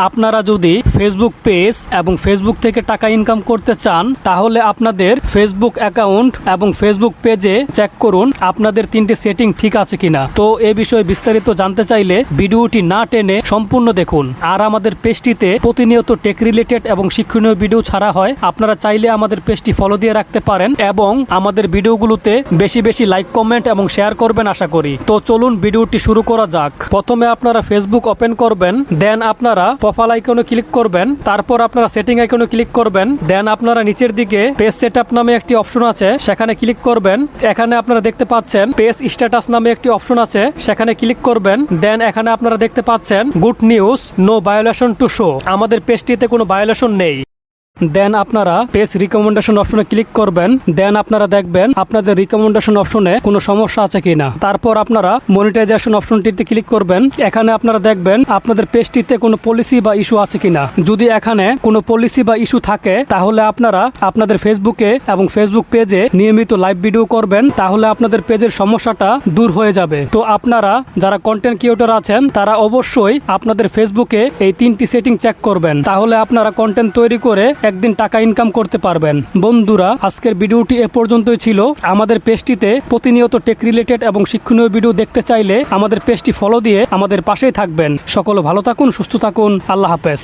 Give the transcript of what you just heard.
আপনারা যদি Facebook page এবং ফেসবুক থেকে টাকা ইনকাম করতে চান তাহলে আপনাদের ফেসবুক অ্যাকাউন্ট এবং ফেসবুক পেজে চেক করুন আপনাদের 3টি সেটিং ঠিক আছে কিনা। তো এই বিষয়ে বিস্তারিত জানতে চাইলে ভিডিওটি না টেনে সম্পূর্ণ দেখুন। আর আমাদের পেজটিতে প্রতিনিয়ত টেক রিলেটেড এবং শিক্ষণীয় ভিডিও ছাড়া হয়। আপনারা চাইলে আমাদের পেজটি ফলো দিয়ে রাখতে পারেন এবং আমাদের ভিডিওগুলোতে বেশি বেশি লাইক, কমেন্ট এবং শেয়ার করবেন আশা করি। তো চলুন ভিডিওটি শুরু করা যাক। প্রথমে আপনারা ফেসবুক ওপেন করবেন, দেন আপনারা প্রোফাইল আইকনে ক্লিক করবেন, তারপর আপনারা সেটিং আইকনে ক্লিক করবেন, দেন আপনারা নিচের দিকে পেজ সেটআপ নামে একটি অপশন আছে সেখানে ক্লিক করবেন। এখানে আপনারা দেখতে পাচ্ছেন পেজ স্ট্যাটাস নামে একটি অপশন আছে সেখানে ক্লিক করবেন। দেন এখানে আপনারা দেখতে পাচ্ছেন good news, no violation to show, আমাদের পেজটিতে কোনো ভায়োলেশন নেই। দেন আপনারা পেজ রিকমেন্ডেশন অপশনে ক্লিক করবেন। দেন আপনারা দেখবেন আপনাদের রিকমেন্ডেশন অপশনে কোনো সমস্যা আছে কিনা। তারপর আপনারা মনিটাইজেশন অপশনটিতে ক্লিক করবেন। এখানে আপনারা দেখবেন আপনাদের পেজটিতে কোনো পলিসি বা ইস্যু আছে কিনা। যদি এখানে কোনো পলিসি বা ইস্যু থাকে তাহলে আপনারা আপনাদের ফেসবুকে এবং ফেসবুক পেজে নিয়মিত লাইভ ভিডিও করবেন, তাহলে আপনাদের পেজের সমস্যাটা দূর হয়ে যাবে। তো আপনারা যারা কন্টেন্ট ক্রিয়েটর আছেন তারা অবশ্যই আপনাদের ফেসবুকে এই 3টি সেটিং চেক করবেন, তাহলে আপনারা কন্টেন্ট তৈরি করে একদিন টাকা ইনকাম করতে পারবেন। বন্ধুরা, আজকের ভিডিওটি এ পর্যন্তই ছিল। আমাদের পেজটিতে প্রতিনিয়ত টেক রিলেটেড এবং শিক্ষণীয় ভিডিও দেখতে চাইলে আমাদের পেজটি ফলো দিয়ে আমাদের পাশেই থাকবেন। সকলে ভালো থাকুন, সুস্থ থাকুন। আল্লাহ হাফেজ।